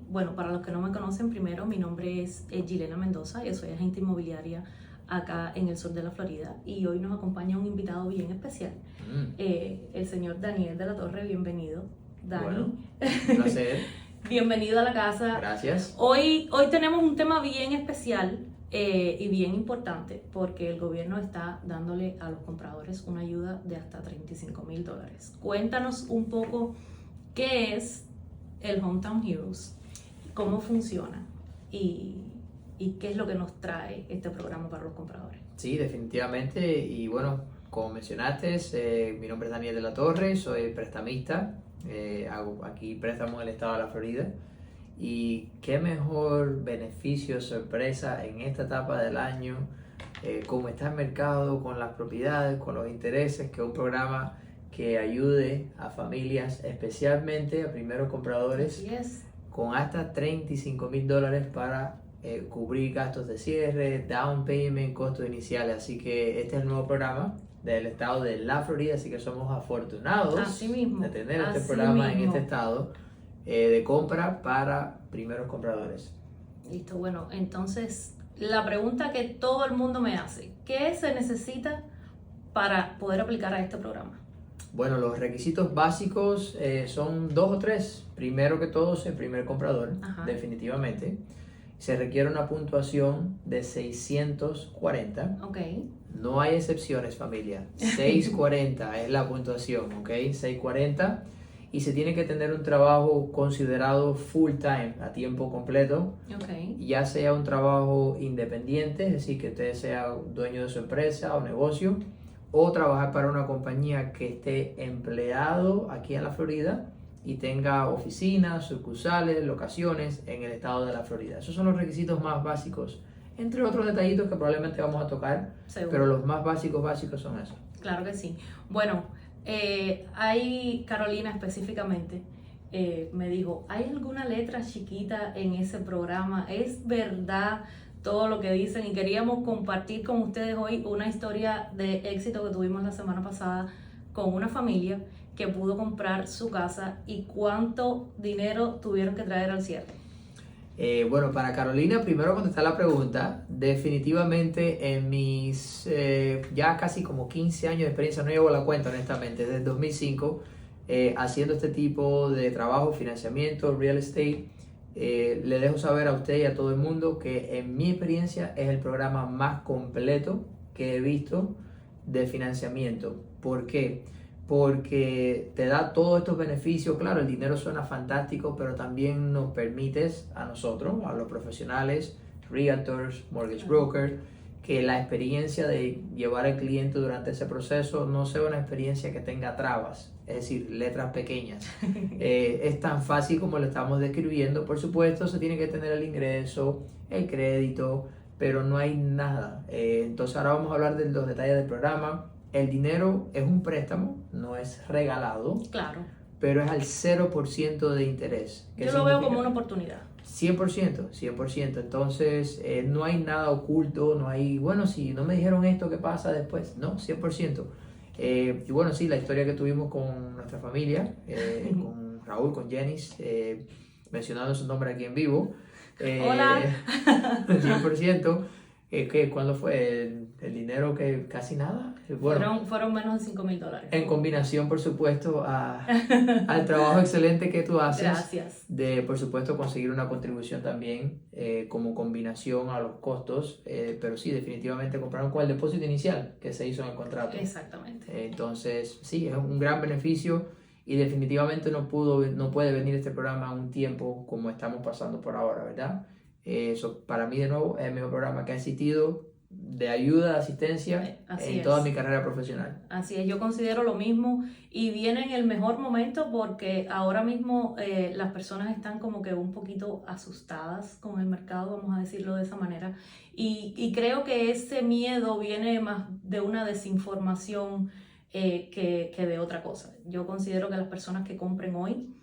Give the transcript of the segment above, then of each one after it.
Bueno, para los que no me conocen, primero mi nombre es Gilena Mendoza, yo soy agente inmobiliaria acá en el sur de la Florida y hoy nos acompaña un invitado bien especial, el señor Daniel de la Torre. Bienvenido, Dani. Bueno, un placer. Bienvenido a la casa. Gracias. Hoy tenemos un tema bien especial y bien importante porque el gobierno está dándole a los compradores una ayuda de hasta $35,000. Cuéntanos un poco qué es el Hometown Heroes, cómo funciona y qué es lo que nos trae este programa para los compradores. Sí, definitivamente. Y bueno, como mencionaste, mi nombre es Daniel de la Torre, soy prestamista, hago aquí préstamos en el estado de la Florida. Y qué mejor beneficio, sorpresa en esta etapa del año, cómo está el mercado con las propiedades, con los intereses, que un programa que ayude a familias, especialmente a primeros compradores. Así es. Con hasta $35,000 para cubrir gastos de cierre, down payment, costos iniciales. Así que este es el nuevo programa del estado de la Florida, así que somos afortunados de tener este programa en este estado de compra para primeros compradores. Listo, bueno, entonces la pregunta que todo el mundo me hace, ¿qué se necesita para poder aplicar a este programa? Bueno, los requisitos básicos son 2 o 3. Primero que todo, ser primer comprador, definitivamente. Se requiere una puntuación de 640. Ok. No hay excepciones, familia. 640 es la puntuación, ¿ok? 640. Y se tiene que tener un trabajo considerado full time, a tiempo completo. Okay. Ya sea un trabajo independiente, es decir, que usted sea dueño de su empresa o negocio, o trabajar para una compañía que esté empleado aquí en la Florida y tenga oficinas, sucursales, locaciones en el estado de la Florida. Esos son los requisitos más básicos, entre otros detallitos que probablemente vamos a tocar. Seguro. Pero los más básicos son esos. Claro que sí. Bueno, Carolina específicamente me dijo, ¿hay alguna letra chiquita en ese programa? ¿Es verdad todo lo que dicen? Y queríamos compartir con ustedes hoy una historia de éxito que tuvimos la semana pasada con una familia que pudo comprar su casa y cuánto dinero tuvieron que traer al cierre. Bueno, para Carolina, primero contestar la pregunta. Definitivamente en mis ya casi como 15 años de experiencia, no llevo la cuenta honestamente, desde 2005, haciendo este tipo de trabajo, financiamiento, real estate. Le dejo saber a usted y a todo el mundo que en mi experiencia es el programa más completo que he visto de financiamiento. ¿Por qué? Porque te da todos estos beneficios. Claro, el dinero suena fantástico, pero también nos permites a nosotros, a los profesionales, realtors, mortgage brokers, que la experiencia de llevar al cliente durante ese proceso no sea una experiencia que tenga trabas, es decir, letras pequeñas. Es tan fácil como lo estamos describiendo. Por supuesto, se tiene que tener el ingreso, el crédito, pero no hay nada. Entonces ahora vamos a hablar de los detalles del programa. El dinero es un préstamo, no es regalado. Claro. Pero es al 0% de interés. Yo lo veo como una oportunidad. 100%. Entonces, no hay nada oculto, no hay, bueno, si no me dijeron esto, ¿qué pasa después? No, 100%. Y bueno, sí, la historia que tuvimos con nuestra familia, con Raúl, con Jenis, mencionando su nombre aquí en vivo. Hola. 100%. ¿Cuándo fue el dinero que casi nada? Bueno, fueron menos de $5,000. En combinación, por supuesto, al trabajo excelente que tú haces. Gracias. De, por supuesto, conseguir una contribución también como combinación a los costos. Pero sí, definitivamente compraron con el depósito inicial que se hizo en el contrato. Exactamente. Entonces, sí, es un gran beneficio y definitivamente no puede venir este programa a un tiempo como estamos pasando por ahora, ¿verdad? Eso para mí de nuevo es el mejor programa que ha existido de ayuda, de asistencia en toda mi carrera profesional. Así es, yo considero lo mismo y viene en el mejor momento porque ahora mismo las personas están como que un poquito asustadas con el mercado, vamos a decirlo de esa manera, y creo que ese miedo viene más de una desinformación que de otra cosa. Yo considero que las personas que compren hoy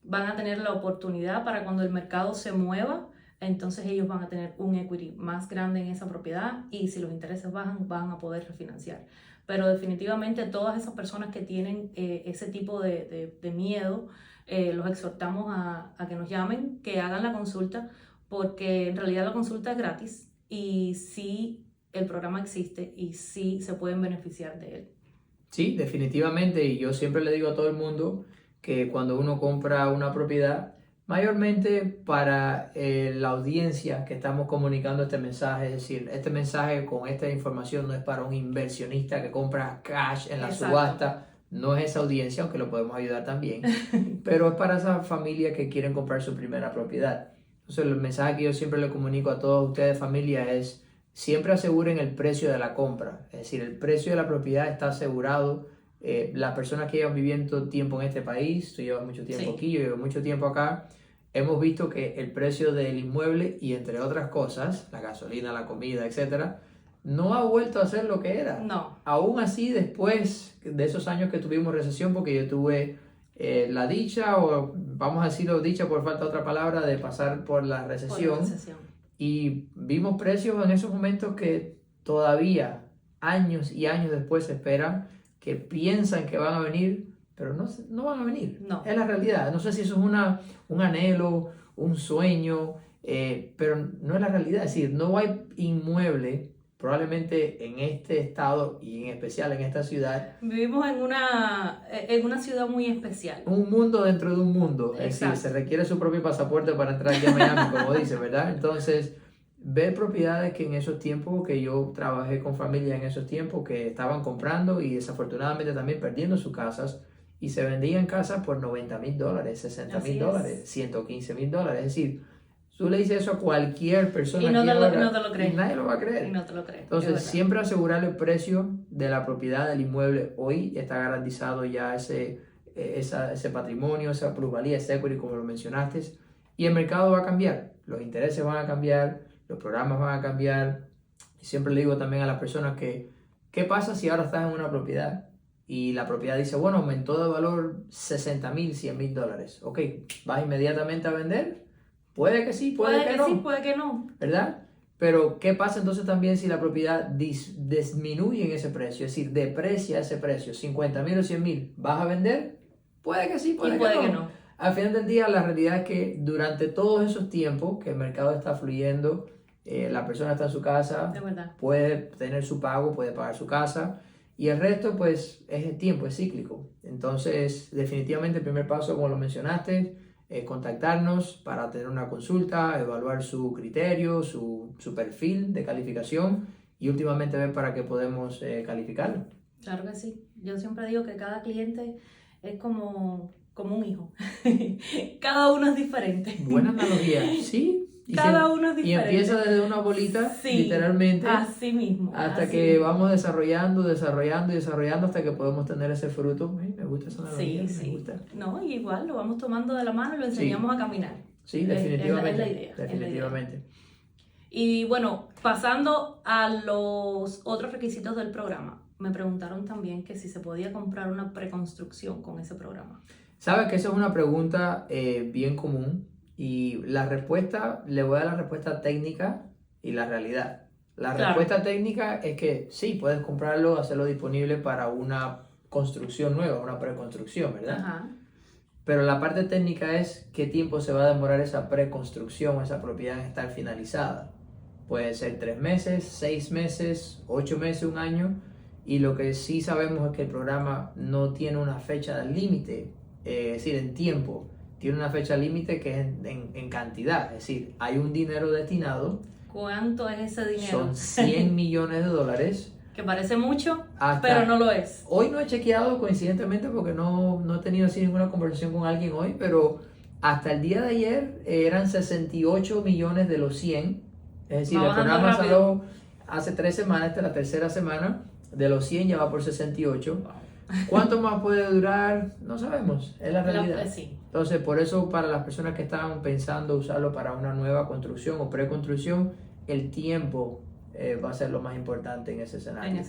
van a tener la oportunidad para cuando el mercado se mueva, entonces ellos van a tener un equity más grande en esa propiedad y si los intereses bajan, van a poder refinanciar. Pero definitivamente todas esas personas que tienen ese tipo de miedo, los exhortamos a que nos llamen, que hagan la consulta, porque en realidad la consulta es gratis y sí el programa existe y sí se pueden beneficiar de él. Sí, definitivamente, y yo siempre le digo a todo el mundo que cuando uno compra una propiedad, mayormente para la audiencia que estamos comunicando este mensaje, es decir, este mensaje con esta información no es para un inversionista que compra cash en la Exacto. subasta, no es esa audiencia, aunque lo podemos ayudar también, pero es para esa familia que quieren comprar su primera propiedad. Entonces, el mensaje que yo siempre le comunico a todos ustedes, familia, es: siempre aseguren el precio de la compra, es decir, el precio de la propiedad está asegurado. Las personas que llevan viviendo tiempo en este país, tú llevas mucho tiempo Sí. aquí, yo llevo mucho tiempo acá, hemos visto que el precio del inmueble y entre otras cosas, la gasolina, la comida, etcétera, no ha vuelto a ser lo que era. No. Aún así, después de esos años que tuvimos recesión, porque yo tuve la dicha, o vamos a decirlo dicha por falta de otra palabra, de pasar por la recesión. Y vimos precios en esos momentos que todavía, años y años después, se esperan, que piensan que van a venir, pero no van a venir. No. Es la realidad. No sé si eso es un anhelo, un sueño, pero no es la realidad. Es decir, no hay inmueble, probablemente en este estado y en especial en esta ciudad. Vivimos en una ciudad muy especial. Un mundo dentro de un mundo. Exacto. Es decir, se requiere su propio pasaporte para entrar aquí a Miami, como dice, ¿verdad? Entonces, ver propiedades que en esos tiempos, que yo trabajé con familia en esos tiempos, que estaban comprando y desafortunadamente también perdiendo sus casas, y se vendían casas por $90,000, $60,000, $115,000. Es decir, tú le dices eso a cualquier persona y no te ahora, lo crees. y nadie lo va a creer. Y no te lo crees. Entonces, siempre asegurar el precio de la propiedad del inmueble. Hoy está garantizado ya ese patrimonio, esa plusvalía, ese equity, como lo mencionaste, y el mercado va a cambiar, los intereses van a cambiar, los programas van a cambiar. Y siempre le digo también a las personas que, ¿qué pasa si ahora estás en una propiedad y la propiedad dice, bueno, aumentó de valor $60,000, $100,000? Ok, ¿vas inmediatamente a vender? Puede que sí, puede que no. Sí, puede que no. ¿Verdad? Pero ¿qué pasa entonces también si la propiedad disminuye en ese precio? Es decir, deprecia ese precio, $50,000 o $100,000. ¿Vas a vender? Puede que sí, puede que no. Al final del día, la realidad es que durante todos esos tiempos que el mercado está fluyendo, la persona está en su casa, puede tener su pago, puede pagar su casa, y el resto, pues, es el tiempo, es cíclico. Entonces, definitivamente el primer paso, como lo mencionaste, es contactarnos para tener una consulta, evaluar su criterio, su perfil de calificación, y últimamente ver para qué podemos calificarlo. Claro que sí. Yo siempre digo que cada cliente es como un hijo. Cada uno es diferente. Buena analogía, ¿sí? Cada uno es diferente. Y empieza desde una bolita, sí, literalmente, así mismo. hasta así que mismo. vamos desarrollando hasta que podemos tener ese fruto. Me gusta esa analogía, sí. me gusta. No, y igual lo vamos tomando de la mano y lo enseñamos a caminar. Sí, definitivamente. Es la idea. Definitivamente. Y bueno, pasando a los otros requisitos del programa, me preguntaron también que si se podía comprar una preconstrucción con ese programa. Sabes que esa es una pregunta bien común, y la respuesta, le voy a dar la respuesta técnica y la realidad. La respuesta técnica es que sí, puedes comprarlo, hacerlo disponible para una construcción nueva, una preconstrucción, ¿verdad? Ajá. Pero la parte técnica es qué tiempo se va a demorar esa preconstrucción, esa propiedad en estar finalizada. Puede ser 3 meses, 6 meses, 8 meses, 1 año. Y lo que sí sabemos es que el programa no tiene una fecha límite, es decir, en tiempo. Tiene una fecha límite que es en cantidad, es decir, hay un dinero destinado. ¿Cuánto es ese dinero? Son $100 millones. Que parece mucho, pero no lo es. Hoy no he chequeado, coincidentemente, porque no he tenido así ninguna conversación con alguien hoy, pero hasta el día de ayer eran 68 millones de los 100. Es decir, el programa salió hace 3 semanas, esta es la tercera semana. De los 100 ya va por 68. Wow. ¿Cuánto más puede durar? No sabemos, es la realidad. Sí. Entonces, por eso, para las personas que estaban pensando usarlo para una nueva construcción o preconstrucción, el tiempo va a ser lo más importante en ese escenario.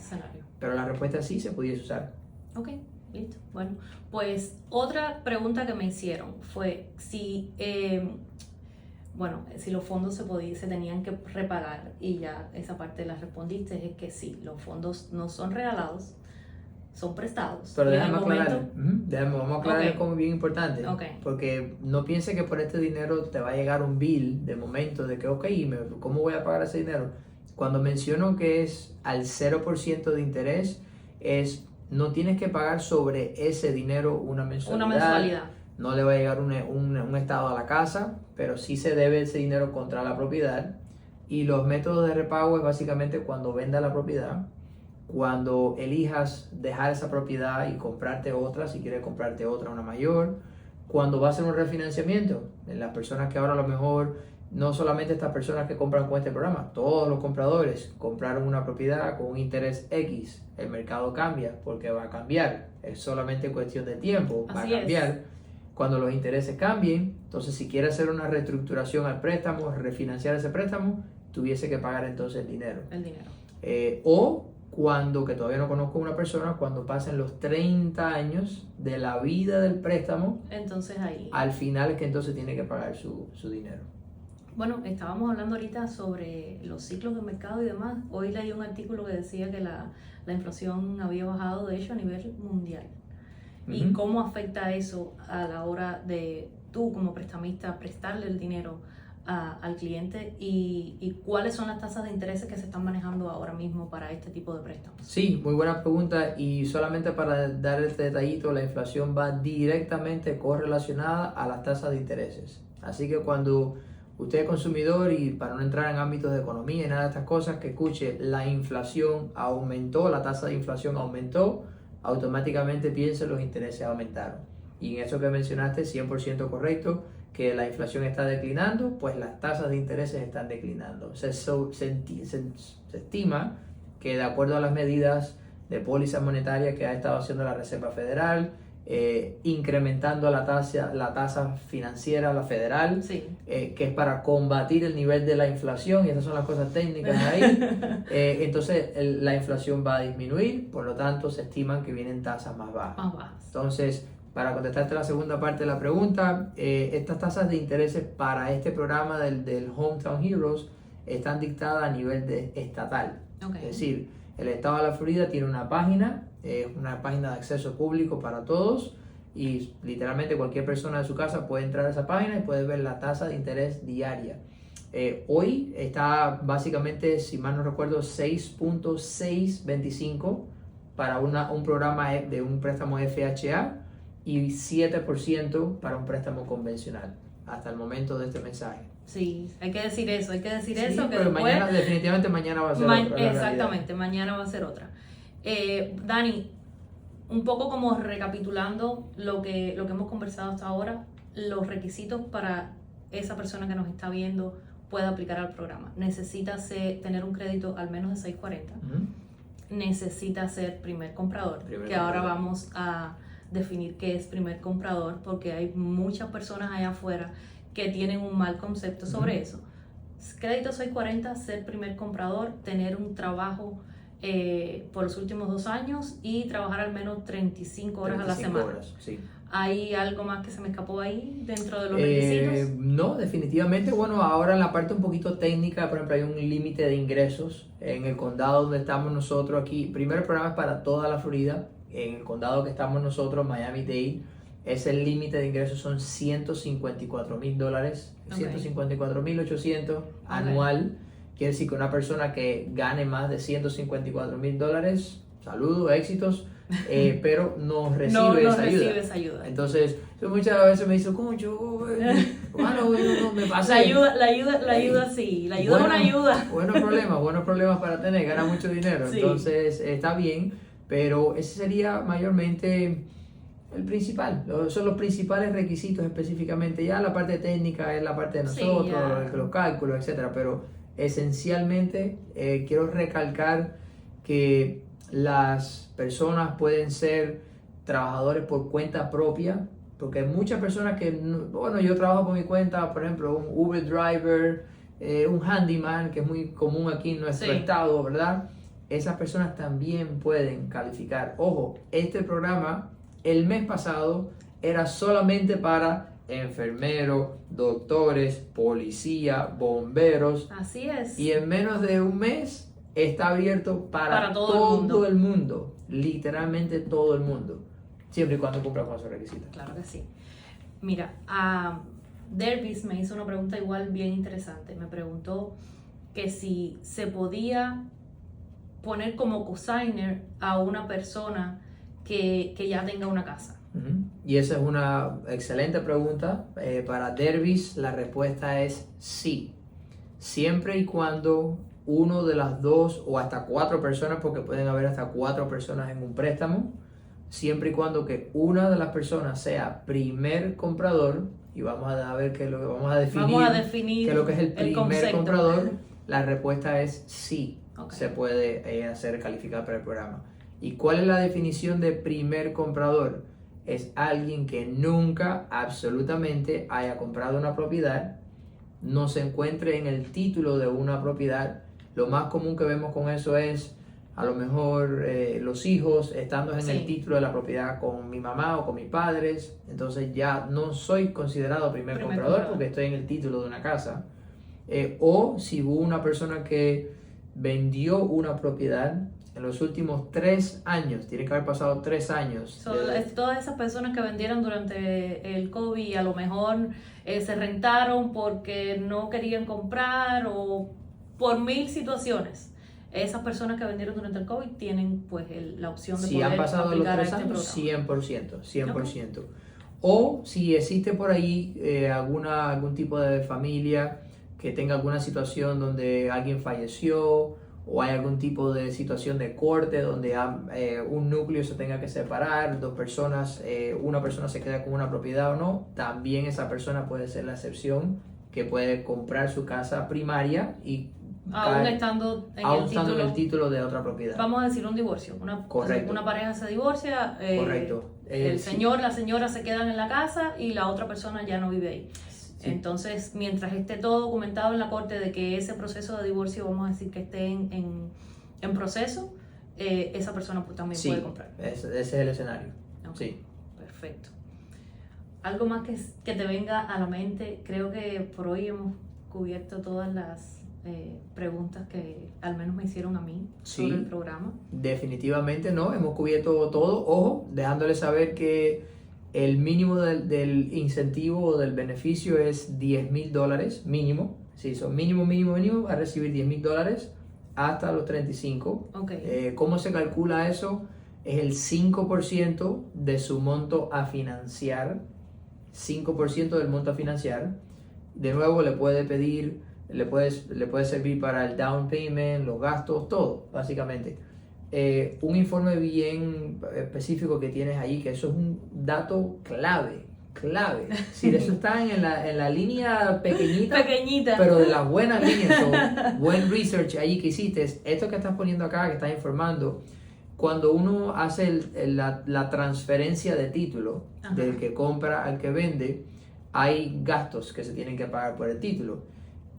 Pero la respuesta es sí, se pudiese usar. Ok, listo. Bueno, pues otra pregunta que me hicieron fue si, si los fondos se tenían que repagar, y ya esa parte la respondiste, es que sí, los fondos no son regalados, son prestados. Pero Y en déjame el aclarar, momento- vamos a aclarar Ok. como bien importante, Ok. porque no piense que por este dinero te va a llegar un bill de momento de que, ok, ¿cómo voy a pagar ese dinero? Cuando menciono que es al 0% de interés, no tienes que pagar sobre ese dinero una Una mensualidad, mensualidad. no le va a llegar un estado a la casa, pero sí se debe ese dinero contra la propiedad. Y los métodos de repago es básicamente cuando venda la propiedad, cuando elijas dejar esa propiedad y comprarte otra, si quieres comprarte otra, una mayor, cuando va a hacer un refinanciamiento, en las personas que ahora a lo mejor, no solamente estas personas que compran con este programa, todos los compradores compraron una propiedad con un interés X, el mercado cambia porque va a cambiar, es solamente cuestión de tiempo, va a Así es. cambiar. Cuando los intereses cambien, entonces si quiere hacer una reestructuración al préstamo, refinanciar ese préstamo, tuviese que pagar entonces el dinero. El dinero. O cuando, que todavía no conozco una persona, cuando pasen los 30 años de la vida del préstamo, Entonces ahí. al final es que entonces tiene que pagar su dinero. Bueno, estábamos hablando ahorita sobre los ciclos de mercado y demás. Hoy leí un artículo que decía que la inflación había bajado, de hecho, a nivel mundial. ¿Y Ujú. cómo afecta eso a la hora de tú como prestamista prestarle el dinero al cliente y cuáles son las tasas de intereses que se están manejando ahora mismo para este tipo de préstamos? Sí, muy buena pregunta, y solamente para dar este detallito, la inflación va directamente correlacionada a las tasas de intereses. Así que cuando usted es consumidor, y para no entrar en ámbitos de economía y nada de estas cosas, que escuche la inflación aumentó, la tasa de inflación aumentó, automáticamente piense los intereses aumentaron. Y en eso que mencionaste, 100% correcto, que la inflación está declinando, pues las tasas de intereses están declinando. Se estima que, de acuerdo a las medidas de póliza monetaria que ha estado haciendo la Reserva Federal, incrementando la tasa financiera, la federal, Sí. que es para combatir el nivel de la inflación, y esas son las cosas técnicas ahí. Entonces la inflación va a disminuir, por lo tanto se estiman que vienen tasas más bajas. Más bajas. Entonces, para contestarte la segunda parte de la pregunta, estas tasas de intereses para este programa del Hometown Heroes están dictadas a nivel estatal. Ok. Es decir, el estado de la Florida tiene una página de acceso público para todos, y literalmente cualquier persona de su casa puede entrar a esa página y puede ver la tasa de interés diaria. Hoy está básicamente, si mal no recuerdo, 6.625 para un programa de un préstamo FHA, y 7% para un préstamo convencional hasta el momento de este mensaje. Sí, hay que decir eso, que Sí, después... pero definitivamente mañana va a ser otra la exactamente, mañana va a ser otra. Dani, un poco como recapitulando lo que hemos conversado hasta ahora, los requisitos para esa persona que nos está viendo pueda aplicar al programa. Necesita tener un crédito al menos de 640. Uh-huh. Necesita ser primer comprador, ahora vamos a definir qué es primer comprador, porque hay muchas personas allá afuera que tienen un mal concepto sobre eso. Crédito 640, ser primer comprador, tener un trabajo por los últimos 2 años y trabajar al menos 35 horas a la semana. Sí. ¿Hay algo más que se me escapó ahí dentro de los requisitos? No, definitivamente. Bueno, ahora en la parte un poquito técnica, por ejemplo, hay un límite de ingresos en el condado donde estamos nosotros aquí. Primero, el programa es para toda la Florida. En el condado que estamos nosotros, Miami-Dade, el límite de ingresos son $154,000, Okay. $154,800 anual. Quiere decir que una persona que gane más de $154,000, saludos, éxitos, pero no recibe esa ayuda. Entonces, muchas veces me dicen, concho, bueno, no me pasa. La ayuda sí, la ayuda es una ayuda. Buenos problemas para tener, gana mucho dinero. Sí. Entonces, está bien, pero ese sería mayormente el principal. Son los principales requisitos específicamente. Ya la parte técnica es la parte de nosotros, sí, los cálculos, etcétera, pero esencialmente quiero recalcar que las personas pueden ser trabajadores por cuenta propia, porque hay muchas personas que, bueno, yo trabajo por mi cuenta, por ejemplo, un Uber driver, un handyman, que es muy común aquí en nuestro estado, ¿verdad? Esas personas también pueden calificar. Ojo, este programa el mes pasado era solamente para enfermeros, doctores, policía, bomberos. Así es. Y en menos de un mes está abierto para todo el mundo, literalmente todo el mundo, siempre y cuando cumpla con esos requisitos. Claro que sí. Mira, Dervis me hizo una pregunta igual bien interesante. Me preguntó que si se podía poner como cosigner a una persona que ya tenga una casa. Y esa es una excelente pregunta. Para Dervis la respuesta es sí. Siempre y cuando uno de las dos o hasta 4 personas, porque pueden haber hasta 4 personas en un préstamo, siempre y cuando que una de las personas sea primer comprador, y vamos a ver qué es lo que vamos a definir qué es lo que es el primer concepto. comprador, la respuesta es sí. Okay. Se puede hacer calificar para el programa. ¿Y cuál es la definición de primer comprador? Es alguien que nunca absolutamente haya comprado una propiedad, no se encuentre en el título de una propiedad. Lo más común que vemos con eso es a lo mejor los hijos estando en el título de la propiedad con mi mamá o con mis padres, entonces ya no soy considerado primer comprador porque estoy en el título de una casa. O si hubo una persona que vendió una propiedad en los últimos 3 años, tiene que haber pasado 3 años. Todas esas personas que vendieron durante el COVID y a lo mejor se rentaron porque no querían comprar o por 1000 situaciones. Esas personas que vendieron durante el COVID tienen pues la opción de poder aplicar a este programa. 100%. Okay. O si existe por ahí algún tipo de familia que tenga alguna situación donde alguien falleció o hay algún tipo de situación de corte donde un núcleo se tenga que separar, 2 personas, una persona se queda con una propiedad o no, también esa persona puede ser la excepción que puede comprar su casa primaria y aún estando en el título de otra propiedad. Vamos a decir un divorcio. Una pareja se divorcia, correcto. La señora se quedan en la casa y la otra persona ya no vive ahí. Sí. Entonces, mientras esté todo documentado en la corte de que ese proceso de divorcio, vamos a decir que esté en proceso, esa persona pues, también puede comprar. Ese es el escenario. Okay. Sí. Perfecto. Algo más que te venga a la mente. Creo que por hoy hemos cubierto todas las preguntas que al menos me hicieron a mí sobre el programa. Definitivamente no, hemos cubierto todo. Ojo, dejándoles saber que el mínimo del incentivo o del beneficio es $10,000 mínimo. Sí, son mínimo a recibir $10,000 hasta los 35. Okay. ¿Cómo se calcula eso? Es el 5% de su monto a financiar. 5% del monto a financiar. De nuevo le puede servir para el down payment, los gastos, todo, básicamente. Un informe bien específico que tienes ahí, que eso es un dato clave. Si eso está en la línea pequeñita, pero de las buenas líneas, buen research ahí que hiciste, esto que estás poniendo acá, que estás informando, cuando uno hace la transferencia de título, ajá, del que compra al que vende, hay gastos que se tienen que pagar por el título.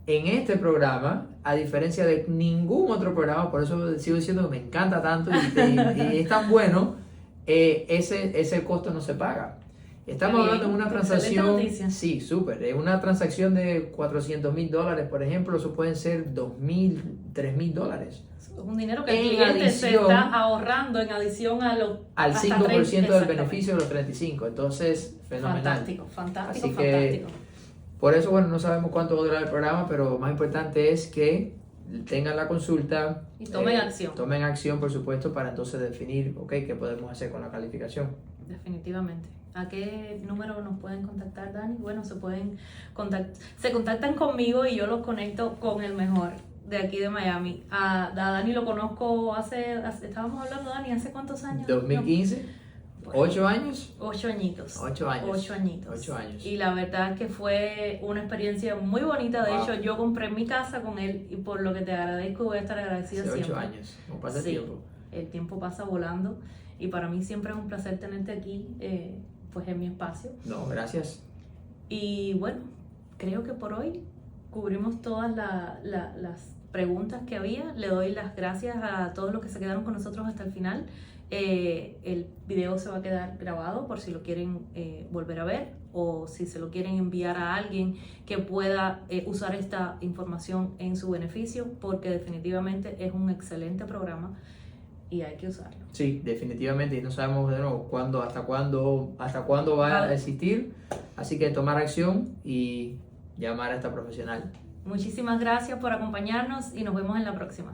En este programa, a diferencia de ningún otro programa, por eso sigo diciendo que me encanta tanto y es tan bueno, ese costo no se paga. Estamos hablando de una transacción, sí, súper, una transacción de $400,000, por ejemplo, eso pueden ser $2,000, $3,000. Un dinero que el cliente se está ahorrando en adición al 5% del beneficio de los 35, entonces fenomenal. Fantástico. Por eso, bueno, no sabemos cuánto va a durar el programa, pero lo más importante es que tengan la consulta. Y tomen acción. Tomen acción, por supuesto, para entonces definir, qué podemos hacer con la calificación. Definitivamente. ¿A qué número nos pueden contactar, Dani? Bueno, se contactan conmigo y yo los conecto con el mejor de aquí de Miami. A Dani lo conozco estábamos hablando, Dani, ¿hace cuántos años? 2015. 8 años. 8 añitos. 8 años. 8 añitos. 8 años. Y la verdad es que fue una experiencia muy bonita. De Wow. hecho, yo compré mi casa con él y por lo que te agradezco, voy a estar agradecida siempre. 8 años. No pasa tiempo. El tiempo pasa volando y para mí siempre es un placer tenerte aquí, pues en mi espacio. No, gracias. Y bueno, creo que por hoy cubrimos todas las preguntas que había. Le doy las gracias a todos los que se quedaron con nosotros hasta el final. El video se va a quedar grabado por si lo quieren volver a ver. o si se lo quieren enviar a alguien que pueda usar esta información en su beneficio, porque definitivamente es un excelente programa y hay que usarlo. Sí, definitivamente, y no sabemos de nuevo hasta cuándo va a existir, así que tomar acción y llamar a esta profesional. Muchísimas gracias por acompañarnos y nos vemos en la próxima.